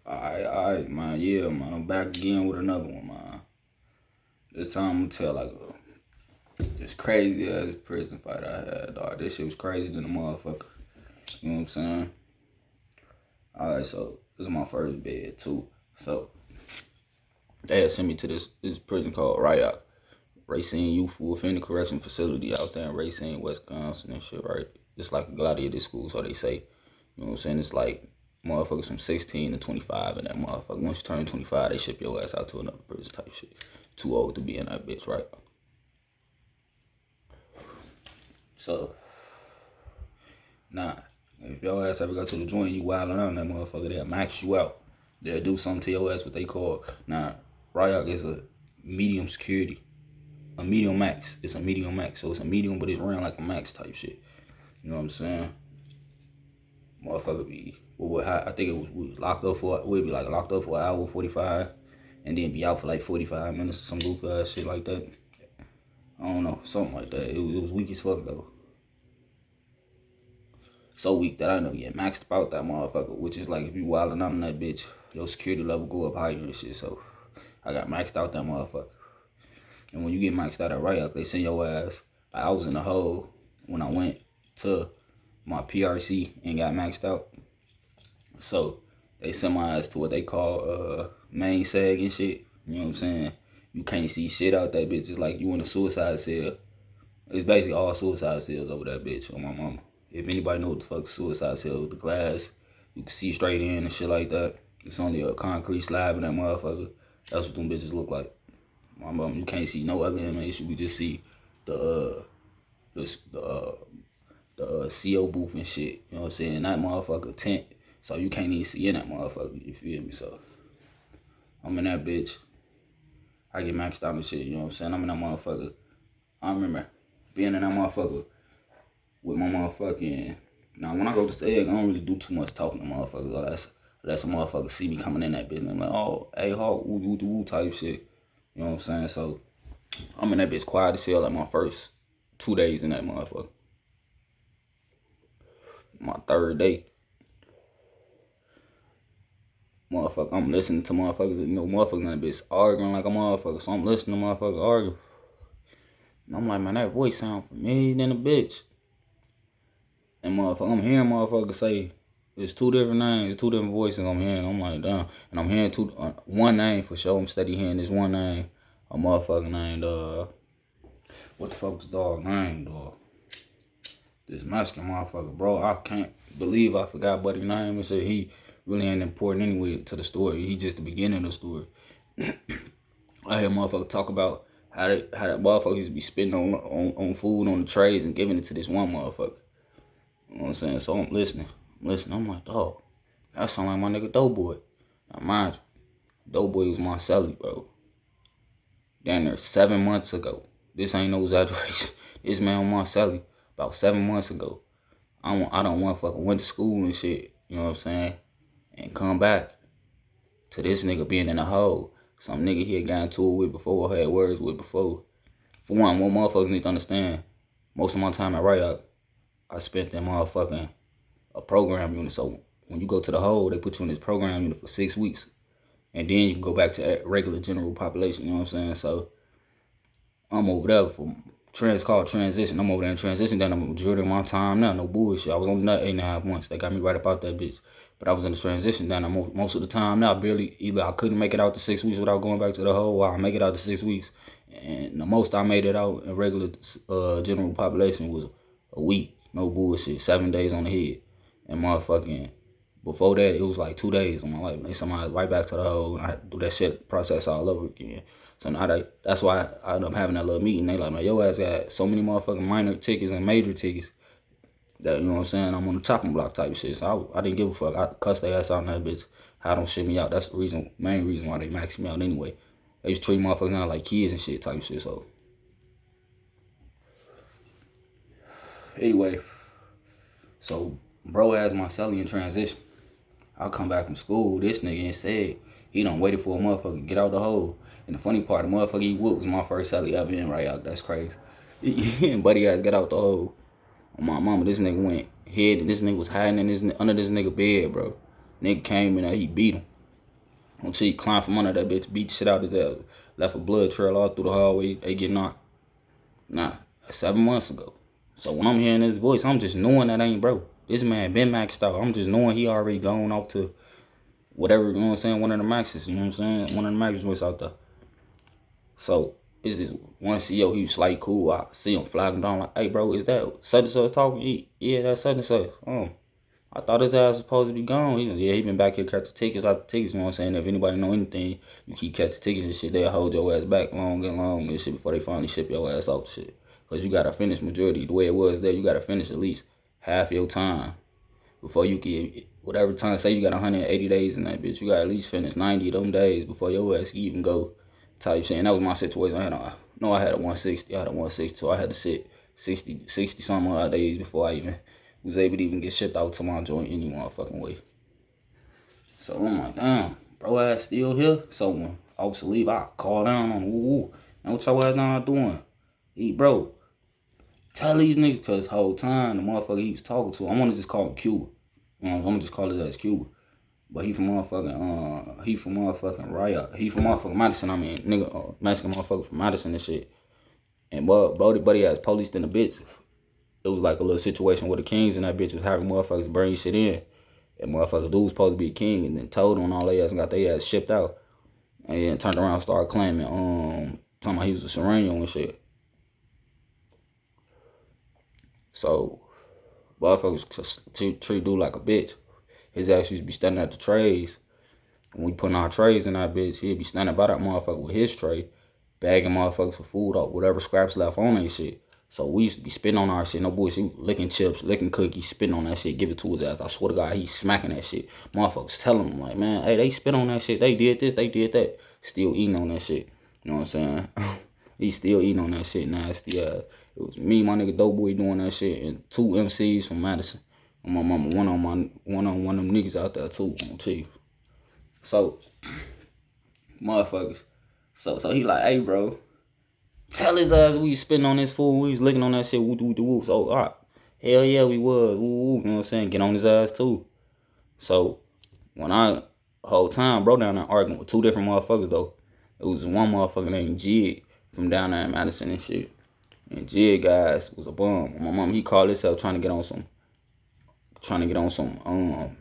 Alright, man. Yeah, man. I'm back again with another one, man. This time I'm gonna tell like this crazy ass prison fight I had, dog. This shit was crazy than a motherfucker. You know what I'm saying? Alright, so this is my first bed too. So they had sent me to this prison called RYOCF, Racine Youthful Offender Correction Facility out there in Racine, Wisconsin and shit, right? It's like a gladiator school, so they say. You know what I'm saying? It's like motherfuckers from 16 to 25 in that motherfucker. Once you turn 25, they ship your ass out to another prison type shit. Too old to be in that bitch, right? So, nah. If your ass ever go to the joint, you wildin' out in that motherfucker, they'll max you out. They'll do something to your ass, what they call, nah, RYOCF is a medium security. A medium max. It's a medium max. So it's a medium, but it's ran like a max type shit. You know what I'm saying? Motherfucker be, I think we was locked up for, we'd be like locked up for an hour 45, and then be out for like 45 minutes or some goofy ass shit like that. I don't know, something like that. It was weak as fuck though. So weak that I know get maxed about that motherfucker, which is like if you wildin' out in that bitch, your security level go up higher and shit. So I got maxed out that motherfucker. And when you get maxed out at RYOCF, they send your ass. Like I was in the hole when I went to my PRC and got maxed out. So they send my ass to what they call main sag and shit. You know what I'm saying? You can't see shit out that bitch. It's like you in a suicide cell. It's basically all suicide cells over that bitch on my mama. If anybody know what the fuck suicide cell with the glass, you can see straight in and shit like that. It's only a concrete slab in that motherfucker. That's what them bitches look like. My mama, you can't see no other inmates. You can just see the CO booth and shit. You know what I'm saying? That motherfucker tent. So you can't even see in that motherfucker. You feel me? So I'm in that bitch. I get maxed out and shit. You know what I'm saying? I'm in that motherfucker. I remember being in that motherfucker with my motherfucking. Now when I go to stay, I don't really do too much talking to motherfuckers. Unless a motherfucker see me coming in that bitch and I'm like, oh, hey, Hawk, woo type shit. You know what I'm saying? So I'm in that bitch quiet as hell like my first 2 days in that motherfucker. My third day. Motherfucker, I'm listening to motherfuckers, motherfuckers in that bitch arguing like a motherfucker. So I'm listening to motherfuckers argue. And I'm like, man, that voice sound familiar than a bitch. And motherfucker, I'm hearing motherfuckers say, it's two different names, two different voices I'm hearing. I'm like, damn. And I'm hearing one name for sure. I'm steady hearing this one name. A motherfucker named, what the fuck was dog name, dog? This Mexican motherfucker, bro. I can't believe I forgot buddy's name and said he really ain't important anyway to the story. He just the beginning of the story. I hear motherfucker talk about how that motherfucker used to be spitting on food on the trays and giving it to this one motherfucker. You know what I'm saying? So I'm listening. I'm like, dog, that sound like my nigga Doughboy. Now mind you, Doughboy was my celly, bro. Down there 7 months ago. This ain't no exaggeration. This man on my celly about 7 months ago. I don't want fucking went to school and shit. You know what I'm saying? And come back to this nigga being in a hole. Some nigga he had got into it with before, or had words with before. For one, what motherfuckers need to understand, most of my time at RYOCF, I spent in motherfucking a program unit. So when you go to the hole, they put you in this program unit for 6 weeks. And then you can go back to regular general population, you know what I'm saying? So I'm over there for called transition. I'm over there in transition. Then I'm a majority of my time now. No bullshit. I was on that 8.5 months. They got me right about that bitch. But I was in the transition. Then most of the time now, either I couldn't make it out to 6 weeks without going back to the hole, or I make it out to 6 weeks. And the most I made it out in regular general population was a week. No bullshit. 7 days on the head. And motherfucking before that, it was like 2 days on my life. They sent my ass right back to the hole, and I had to do that shit process all over again. So now that's why I ended up having that little meeting. They like, man, your ass got so many motherfucking minor tickets and major tickets that, you know what I'm saying, I'm on the chopping block type shit. So I didn't give a fuck. I cussed their ass out in that bitch. How don't shit me out. That's the main reason why they maxed me out anyway. They used to treat motherfuckers out like kids and shit type shit. So anyway, so bro asked my celly in transition. I come back from school, this nigga and said he done waited for a motherfucker to get out the hole. And the funny part, the motherfucker he whooped was my first celly ever in RYOCF. That's crazy. And buddy had to get out the hole. My mama, this nigga went head and this nigga was hiding in under this nigga bed, bro. Nigga came in there, he beat him. On cheek, climbed from under that bitch, beat shit out his ass, left a blood trail all through the hallway. They get knocked. Nah, 7 months ago. So when I'm hearing his voice, I'm just knowing that ain't bro. This man been maxed out. I'm just knowing he already gone off to whatever, you know what I'm saying, one of the maxes, you know what I'm saying? One of the maxes was out there. So it's this one CEO, he was like cool. I see him flagging down like, hey bro, is that such and such talking? Yeah, that's such and such. I thought his ass was supposed to be gone. He been back here catching tickets out the tickets, you know what I'm saying? If anybody know anything, you keep catching tickets and shit, they'll hold your ass back long and shit before they finally ship your ass off the shit. Cause you gotta finish majority. The way it was there, you gotta finish at least half your time before you get whatever time. Say you got 180 days in that bitch, you gotta at least finish 90 of them days before your ass can even go type shit. And that was my situation. I had a 160. I had a 160, so I had to sit 60 some odd days before I even was able to even get shipped out to my joint any motherfucking way. So I'm like, damn, bro ass still here. So when I was to leave, I call down on him, woo. And what your ass down doing? Bro, tell these niggas, cause the whole time the motherfucker he was talking to, I'm gonna just call him Cuba. I'm gonna just call his ass Cuba. But he from motherfucking RYOCF. He from motherfucking Madison. I mean, nigga, Mexican motherfucker from Madison and shit. And buddy has policed in the bitch. It was like a little situation where the kings and that bitch was having motherfuckers bring shit in. And motherfucker dude was supposed to be a king and then told on all their ass and got their ass shipped out. And then turned around and started claiming, talking about he was a Sereno and shit. So, motherfuckers treat dude like a bitch. His ass used to be standing at the trays. When we putting our trays in that bitch, he'd be standing by that motherfucker with his tray, bagging motherfuckers for food or whatever scraps left on that shit. So we used to be spitting on our shit. No bullshit, licking chips, licking cookies, spitting on that shit, give it to his ass. I swear to God, he's smacking that shit. Motherfuckers telling him like, man, hey, they spit on that shit. They did this, they did that. Still eating on that shit. You know what I'm saying? He's still eating on that shit, nasty ass. It was me, my nigga Doughboy doing that shit, and 2 MCs from Madison. And my mama, one on them niggas out there too, on Chief. So, motherfuckers. So he like, hey, bro, tell his ass we was spitting on this fool. We was licking on that shit. Woo. So, all right. Hell yeah, we was. Woo. You know what I'm saying? Get on his ass, too. So, whole time, bro, down there arguing with 2 different motherfuckers, though. It was one motherfucker named Jig from down there in Madison and shit. And Jig, guys, was a bum. My mom, he called himself trying to get on some,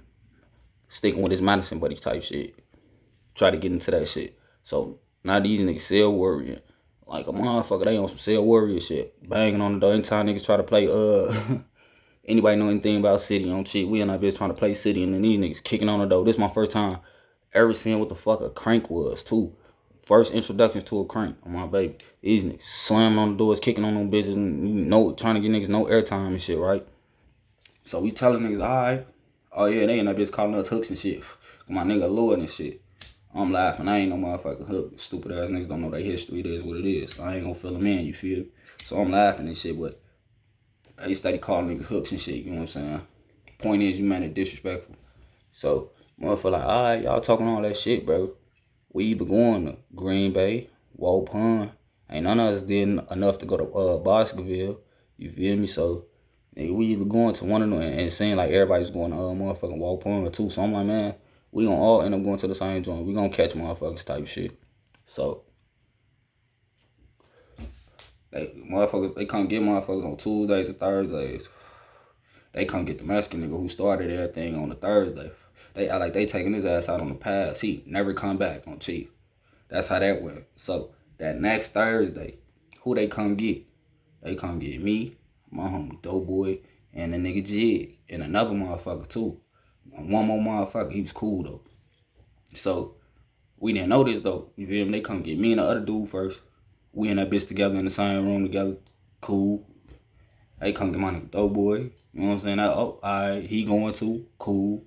sticking with his Madison buddy type shit. Try to get into that shit. So now these niggas sell worrying. Like a motherfucker, they on some sell warrior shit. Banging on the door. Anytime niggas try to play anybody know anything about City on cheat, we in that bitch trying to play City and then these niggas kicking on the door. This is my first time ever seeing what the fuck a crank was too. First introductions to a crank on my baby. These niggas slamming on the doors, kicking on them bitches, and trying to get niggas no airtime and shit, right? So we telling niggas, alright. Oh yeah, they in that bitch calling us hooks and shit. My nigga Lord and shit. I'm laughing. I ain't no motherfucking hook. Stupid ass niggas don't know their history. It is what it is. So I ain't gonna fill them in, you feel? So I'm laughing and shit, but they steady calling niggas hooks and shit, you know what I'm saying? Point is, you man it disrespectful. So, motherfucker like, alright, y'all talking all that shit, bro. We either going to Green Bay, Wall Pond. Ain't none of us did enough to go to Baskerville. You feel me? So, nigga, we either going to one of them and saying like everybody's going to motherfucking Wall Pond too. So I'm like, man, we gonna all end up going to the same joint. We gonna catch motherfuckers type shit. So, they come get motherfuckers on Tuesdays and Thursdays. They come get the Mexican nigga who started everything on the Thursday. They act like they taking his ass out on the pass. He never come back on Chief. That's how that went. So that next Thursday, who they come get? They come get me, my homie Doughboy, and the nigga Jig, and another motherfucker too. One more motherfucker. He was cool though. So we didn't know this though. You feel me? They come get me and the other dude first. We in that bitch together in the same room together. Cool. They come get my nigga Doughboy. You know what I'm saying? Alright, he going to. Cool.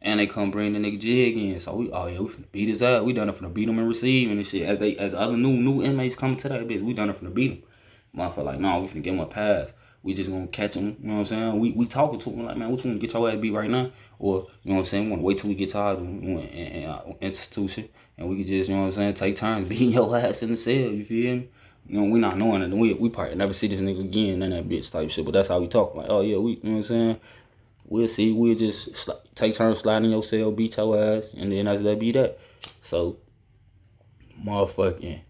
And they come bring the nigga Jig in. So we finna beat his ass. We done it finna beat him and receive and shit. As other new inmates coming to that bitch, we done it finna beat him. Motherfucker like, nah, we finna give him a pass. We just gonna catch him, you know what I'm saying? We talking to him like, man, what you wanna get your ass beat right now? Or, you know what I'm saying, we wanna wait till we get tired in our institution and we can just, you know what I'm saying, take turns beating your ass in the cell, you feel me? You know, we not knowing it. We probably never see this nigga again in that bitch type shit, but that's how we talk. Like, oh yeah, you know what I'm saying? We'll see. We'll just take turns sliding your cell, beat your ass, and then as that be that. So, motherfucking,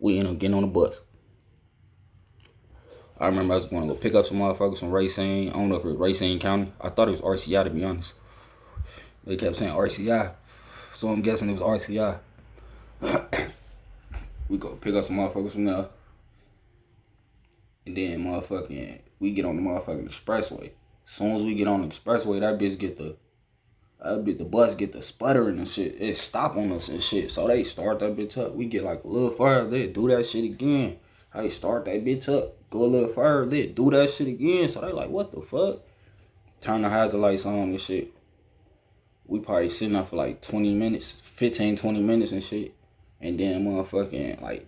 we end up getting on the bus. I remember I was going to go pick up some motherfuckers from Racine. I don't know if it was Racine County. I thought it was RCI, to be honest. They kept saying RCI, so I'm guessing it was RCI. We go pick up some motherfuckers from there. And then motherfucking, we get on the motherfucking expressway. As soon as we get on the expressway, the bus get the sputtering and shit. It stop on us and shit. So they start that bitch up. We get like a little further, they do that shit again. They start that bitch up. Go a little further, they do that shit again. So they like, what the fuck? Turn the hazard lights on and shit. We probably sitting there for like 20 minutes, 15, 20 minutes and shit. And then motherfucking like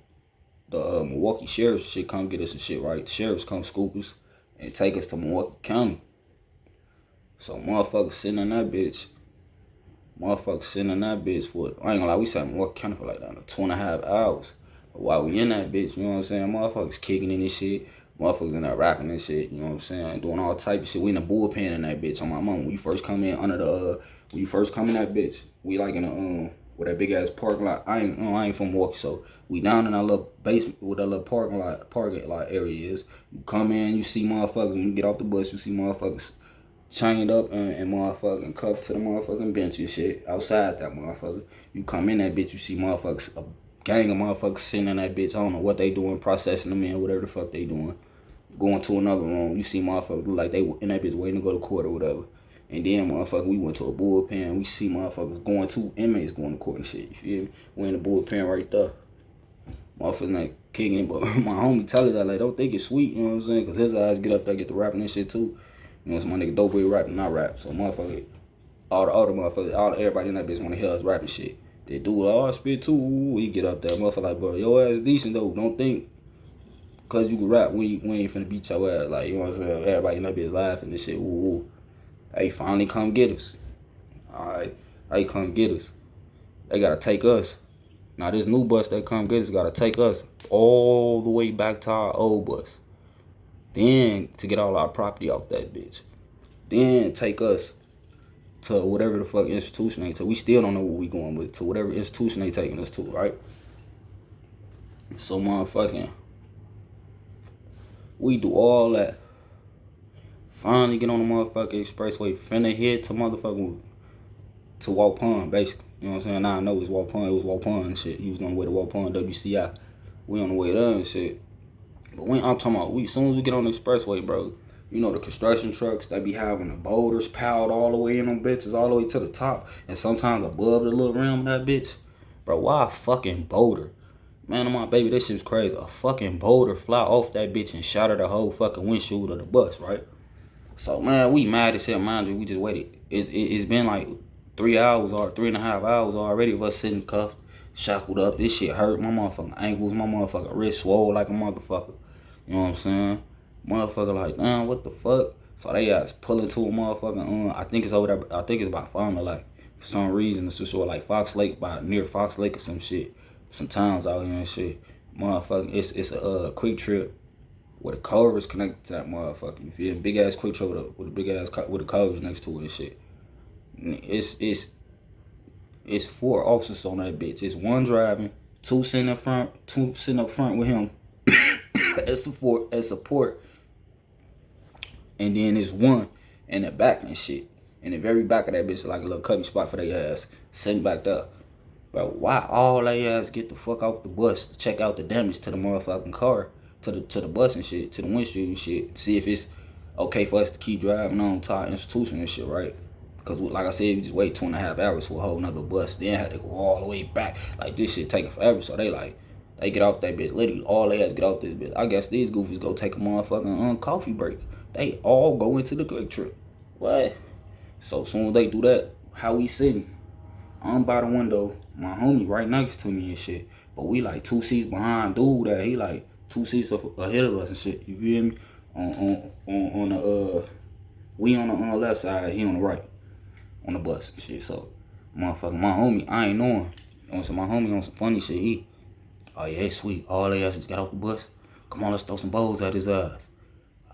the Milwaukee sheriffs shit come get us and shit, right? The sheriffs come scoop us and take us to Milwaukee County. So motherfuckers sitting in that bitch. For, I ain't gonna lie, we sat in Milwaukee County for like 2.5 hours. But while we in that bitch, you know what I'm saying? Motherfuckers kicking in this shit. Motherfuckers in there rapping and shit, you know what I'm saying? Doing all type of shit. We in the bullpen in that bitch on my mom. When you first come in that bitch, we like in a with that big ass parking lot. I ain't from Milwaukee, so we down in our little basement with that little parking lot area is. You come in, you see motherfuckers. When you get off the bus, you see motherfuckers chained up and motherfucking cuffed to the motherfucking bench and shit outside that motherfucker. You come in that bitch, you see motherfuckers, a gang of motherfuckers sitting in that bitch. I don't know what they doing, processing them in, whatever the fuck they doing. Going to another room, you see motherfuckers look like they in that bitch waiting to go to court or whatever. And then motherfucker, we went to a bullpen. We see motherfuckers inmates going to court and shit. You feel me? We in the bullpen right there. Motherfuckers like kicking it, but my homie tell us that like don't think it's sweet, you know what I'm saying? Cause his eyes get up there, get to rapping and shit too. You know, so my nigga dope boy rapping, not rap. So motherfucker, all the other motherfuckers, everybody in that bitch wanna hear us rapping shit. They do it all spit too. We get up there, motherfucker like, bro, your ass decent though. Don't think cause you can rap, we ain't finna beat your ass. Like, you know what I'm saying? Everybody in that bitch laughing and shit. Ooh. They finally come get us. Alright. They come get us. They gotta take us. Now this new bus that come get us gotta take us all the way back to our old bus. Then to get all our property off that bitch. Then take us to whatever the fuck institution they take. We still don't know where we going with. To whatever institution they taking us to, right? So motherfucking, we do all that. Finally get on the motherfucking expressway. Finna head to motherfucking to Waupun, basically. You know what I'm saying? Now I know it's Waupun. It was Waupun and shit. You was on the way to Waupun, WCI. We on the way there and shit. But when I'm talking about, as soon as we get on the expressway, bro, you know the construction trucks, they be having the boulders piled all the way in them bitches, all the way to the top, and sometimes above the little rim of that bitch. Bro, why a fucking boulder? Man, my baby, this shit's crazy. A fucking boulder fly off that bitch and shatter the whole fucking windshield of the bus, right? So, man, we mad as hell, mind you. We just waited. It's been like 3 hours or 3.5 hours already of us sitting cuffed, shackled up. This shit hurt. My motherfucking ankles, my motherfucking wrist swole like a motherfucker. You know what I'm saying? Motherfucker like, damn, what the fuck? So they ass pulling to a motherfucking, I think it's over there, I think it's by Fond du Lac. For some reason, it's just sort of like Fox Lake, near Fox Lake or some shit. Some towns out here and shit. Motherfucking, it's a quick trip where the cover is connected to that motherfucker. You feel me? Big ass quick trip with a big ass with the covers next to it and shit. It's 4 officers on that bitch. It's 1 driving, 2 sitting up front, 2 sitting up front with him as support, and then there's 1 in the back and shit. In the very back of that bitch is like a little cubby spot for their ass, sitting back there. But why all they ass get the fuck off the bus to check out the damage to the motherfucking car, to the bus and shit, to the windshield and shit, see if it's okay for us to keep driving on to our institution and shit, right? Because like I said, we just wait 2.5 hours for a whole nother bus, then had to go all the way back. Like, this shit taking forever. So they get off that bitch. Literally all they ass get off this bitch. I guess these goofies go take a motherfucking coffee break. They all go into the quick trip. What? So soon as they do that, how we sitting? I'm by the window, my homie right next to me and shit. But we like 2 seats behind dude that he like 2 seats ahead of us and shit. You feel me? On the we on the left side, he on the right. On the bus and shit. So motherfucker, my homie, I ain't knowing. So my homie on some funny shit. Oh yeah, it's sweet. All they ass just got off the bus. Come on, let's throw some bowls at his ass.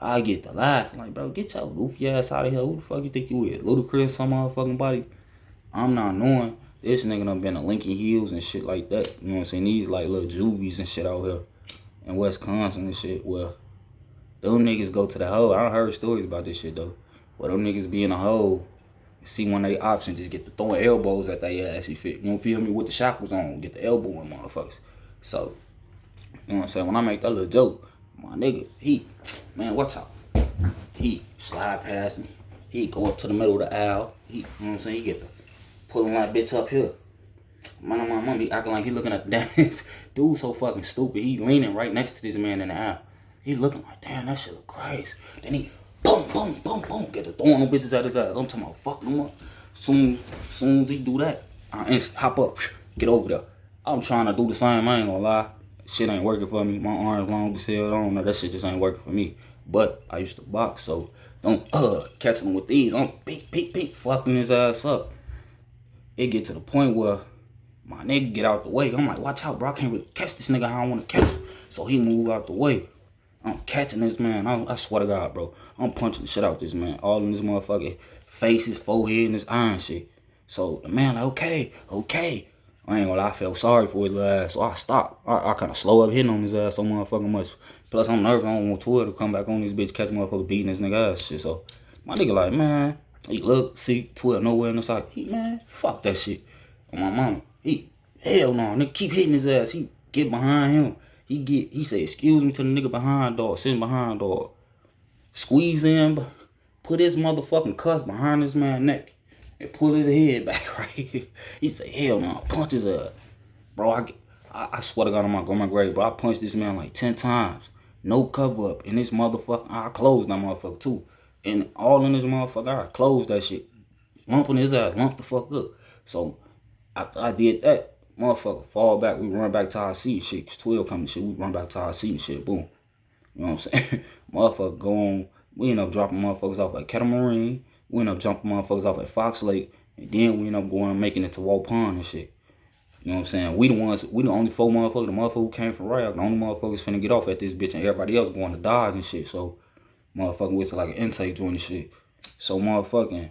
I get to laughing like, bro, get your goofy ass out of here. Who the fuck you think you is? Ludacris, some motherfucking body. I'm not knowing. This nigga done been to Lincoln Hills and shit like that. You know what I'm saying? These like little juvies and shit out here in Wisconsin and shit. Well, them niggas go to the hole. I done heard stories about this shit though. Well, them niggas be in a hole. See one of their options, just get to throwing elbows at their ass. You feel me? With the shackles on, get the elbow in motherfuckers. So, you know what I'm saying? When I make that little joke, my nigga, man, watch out. He slide past me. He go up to the middle of the aisle. You know what I'm saying? He get the pulling that bitch up here. Man, my mom be acting like he looking at the damn dude so fucking stupid. He leaning right next to this man in the aisle. He looking like, damn, that shit look crazy. Then he boom, boom, boom, boom, get to throwing them bitches at his ass. I'm talking about fucking him up. Soon as he do that, I hop up, get over there. I'm trying to do the same. I ain't gonna lie. Shit ain't working for me. My arms long as hell. I don't know. That shit just ain't working for me. But I used to box, so don't catching him with these. I'm beat, fucking his ass up. It get to the point where my nigga get out the way. I'm like, watch out, bro. I can't really catch this nigga how I want to catch him. So he move out the way. I'm catching this man. I swear to God, bro. I'm punching the shit out this man. All in this motherfucking face, his forehead, and his eye and shit. So the man like, okay. I ain't gonna lie, I felt sorry for his ass. So I stopped. I kind of slow up hitting on his ass so motherfucking much. Plus, I'm nervous. I don't want Twitter to come back on this bitch, catch motherfucker beating this nigga ass shit. So my nigga like, man, he look, see, Twitter nowhere in the sight. Man, fuck that shit. On my mama, hell no, nigga keep hitting his ass. He get behind him. He say, excuse me to the nigga behind, dog, sitting behind, dog. Squeeze in, put his motherfucking cuss behind this man's neck and pull his head back right. He say, hell no, punch his ass. Bro, I swear to God on my grave, bro, I punched this man like 10 times. No cover up. And this motherfucker, I closed that motherfucker too. And all in this motherfucker, I closed that shit. Lumping his ass, lump the fuck up. So, I did that. Motherfucker fall back, we run back to our seat shit. 12 coming shit, we run back to our seat and shit, boom. You know what I'm saying? Motherfucker go on, we end up dropping motherfuckers off at Kettle Marine, we end up jumping motherfuckers off at Fox Lake, and then we end up going and making it to Wall Pond and shit. You know what I'm saying? We the only 4 motherfuckers, the motherfucker who came from RYOCF, the only motherfuckers finna get off at this bitch, and everybody else going to Dodge and shit. So, motherfucking went to like an intake joint and shit. So, motherfucking,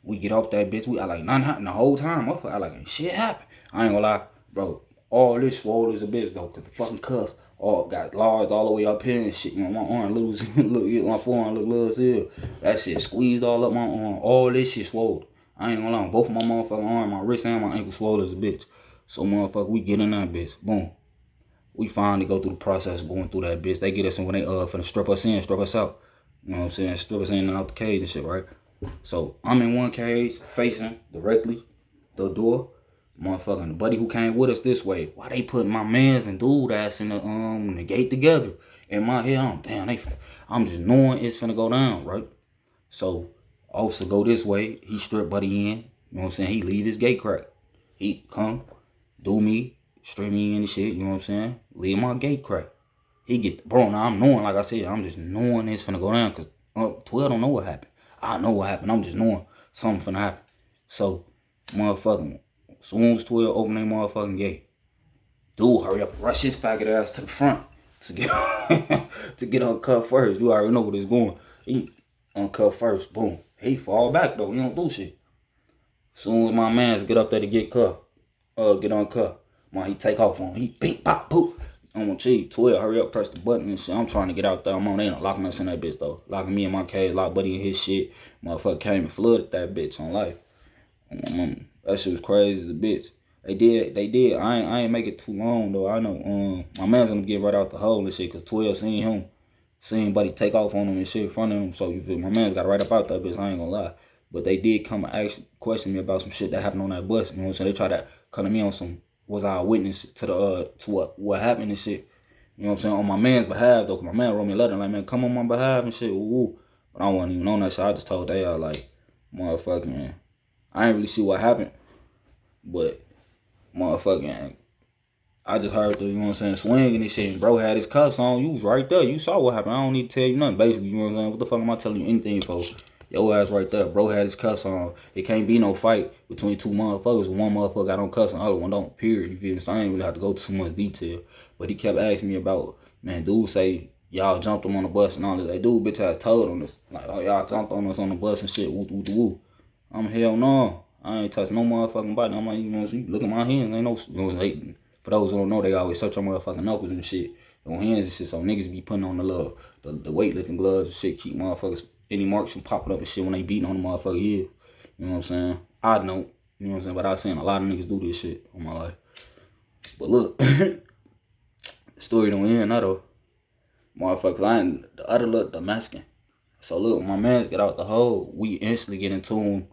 we get off that bitch, we like nothing happened the whole time. Motherfucker, I like ain't shit happened. I ain't gonna lie, bro. All this swole as a bitch though, cause the fucking cuss all got large all the way up here and shit. You know, my arm look, my forearm look little as hell. That shit squeezed all up my arm. All this shit swole. I ain't gonna lie, both of my motherfucking arm, my wrist and my ankle swole as a bitch. So motherfucker, we get in that bitch. Boom. We finally go through the process of going through that bitch. They get us in when they finna strip us in, strip us out. You know what I'm saying? Strip us in and out the cage and shit, right? So I'm in one cage facing directly the door. Motherfucking the buddy who came with us this way. Why they putting my mans and dude ass in the gate together? In my head, I'm just knowing it's finna go down, right? So officer go this way, he strip buddy in. You know what I'm saying? He leave his gate crack. He come, do me, strip me in and shit, you know what I'm saying? Leave my gate crack. He get, bro, now I'm knowing, like I said, I'm just knowing it's finna go down, cause 12 don't know what happened. I know what happened, I'm just knowing something finna happen. So, motherfucking, as soon as 12 open their motherfucking gate, dude hurry up, rush his faggot ass to the front to get to get uncuffed first. You already know what it's going. He uncuffed first, boom. He fall back though, he don't do shit. Soon as my mans get up there to get cuffed, get uncuffed, he take off on him. He beat, pop, poop. I'm gonna cheat. 12, hurry up, press the button and shit. I'm trying to get out there. I'm on. They ain't locking us in that bitch though. Locking me in my cage, lock buddy in his shit. Motherfucker came and flooded that bitch on life. That shit was crazy as a bitch. They did. I ain't make it too long though. I know my man's gonna get right out the hole and shit, cause 12 seen buddy take off on him and shit in front of him. So you feel my man's got right up out that bitch. I ain't gonna lie. But they did come and actually question me about some shit that happened on that bus. You know what I'm saying? They tried to come to me on some, was I a witness to the to what happened and shit. You know what I'm saying? On my man's behalf though, cause my man wrote me a letter like, man, come on my behalf and shit. Woo. But I wasn't even on that shit. I just told they like, motherfucking man, I ain't really see what happened. But motherfucking, I just heard the, you know what I'm saying, swinging and shit. And bro had his cuffs on. You was right there. You saw what happened. I don't need to tell you nothing. Basically, you know what I'm saying? What the fuck am I telling you anything for? Your ass right there. Bro had his cuffs on. It can't be no fight between two motherfuckers. One motherfucker got on cuffs and the other one don't, period. You feel me? So I ain't really have to go too much detail. But he kept asking me about, man, dude say y'all jumped him on the bus and all this. Like, dude, bitch ass told on us. Like, oh, y'all jumped on us on the bus and shit. Woo, woo, woo. I'm hell no. I ain't touched no motherfucking body. I'm like, you know, you look at my hands. Ain't no, you know, like, for those who don't know, they always search on motherfucking knuckles and shit. On hands and shit. So niggas be putting on the weightlifting gloves and shit. Keep motherfuckers, any marks from popping up and shit when they beating on the motherfucker head. You know what I'm saying? I don't. You know what I'm saying? But I've seen a lot of niggas do this shit on my life. But look, the story don't end now though. Motherfuckers, I ain't the other look, the Mexican. So look, my man get out the hole, we instantly get in tune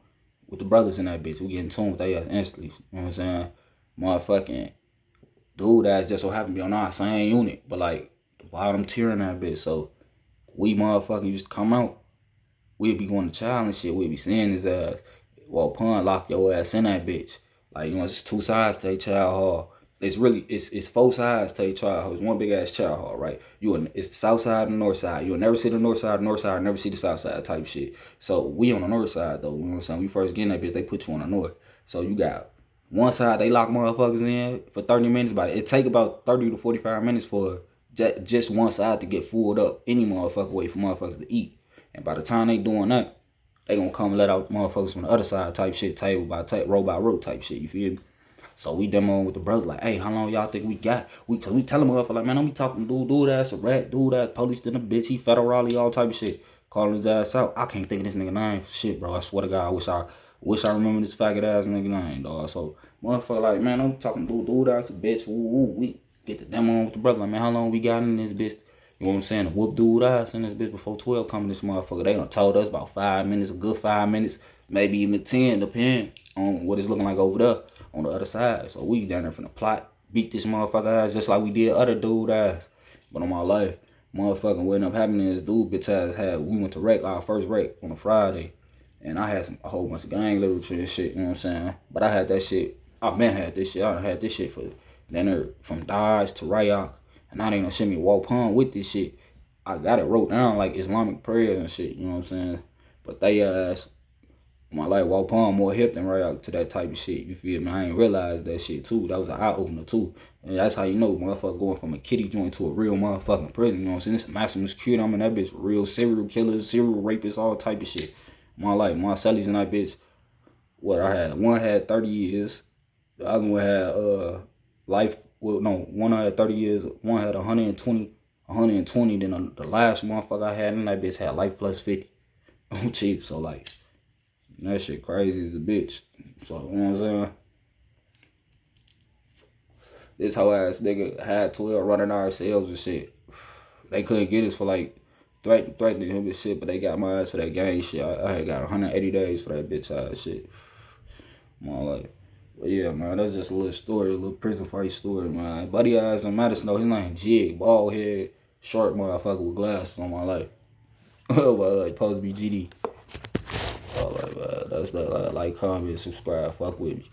with the brothers in that bitch. We get in tune with they ass instantly. You know what I'm saying? Motherfucking dude that's just so happen to be on our same unit, but like the bottom tier in that bitch. So we motherfucking used to come out. We'd be going to child and shit. We'd be seeing his ass. Well, pun lock your ass in that bitch. Like, you know, it's two sides to a child hall. It's four sides to a child hall. It's one big ass child hall, right? It's the south side and the north side. You'll never see the north side, never see the south side type shit. So we on the north side though. You know what I'm saying? We first get in that bitch, they put you on the north. So you got one side, they lock motherfuckers in for 30 minutes. But it take about 30 to 45 minutes for just one side to get fulled up. Any motherfucker wait for motherfuckers to eat. And by the time they doing that, they gonna come let out motherfuckers from the other side type shit, table by row by row type shit, you feel me? So we demoing with the brothers like, hey, how long y'all think we got? We tell them motherfucker like, man, don't be talking dude that's a rat, dude that's police in a bitch, he federally, all type of shit. Calling his ass out. I can't think of this nigga name for shit, bro. I swear to God, I wish I remember this faggot ass nigga name, dog. So motherfucker like, man, don't be talking dude that's a bitch, woo. We get the demo with the brother like, man, how long we got in this bitch? You know what I'm saying? The whoop dude ass in this bitch before 12 coming this motherfucker. They done told us about 5 minutes, a good 5 minutes, maybe even 10, depending on what it's looking like over there on the other side. So we down there from the plot, beat this motherfucker ass just like we did other dude ass. But on my life, motherfucking what ended up happening is dude bitch ass we went to rec, our first rec on a Friday. And I had a whole bunch of gang literature and shit, you know what I'm saying? But I had that shit, I had this shit for dinner from Dodge to RYOCF. And now they gonna send me walk home with this shit. I got it wrote down like Islamic prayers and shit, you know what I'm saying? But they my life walk home more hip than RYOCF to that type of shit, you feel me? I ain't realized that shit too. That was an eye opener too. And that's how you know motherfucker going from a kiddie joint to a real motherfucking prison, you know what I'm saying? This maximum security, I'm in that bitch real serial killers, serial rapists, all type of shit. My life, my cellies in that bitch, what I had, one had 30 years, the other one had life. Well, no, one had 30 years, one had 120, then the last motherfucker I had in that bitch had life plus 50 on cheap. So like, that shit crazy as a bitch. So, you know what I'm saying? This whole ass nigga had 12 running our sales and shit. They couldn't get us for like threatening him and shit, but they got my ass for that gang shit. I had got 180 days for that bitch ass shit. My life. But yeah, man, that's just a little story, a little prison fight story, man. Buddy ass in Madison, though, his name Jig, bald head, short motherfucker with glasses on my life. Well, like, supposed to be GD. So, like, that's that. Like, comment, subscribe, fuck with me.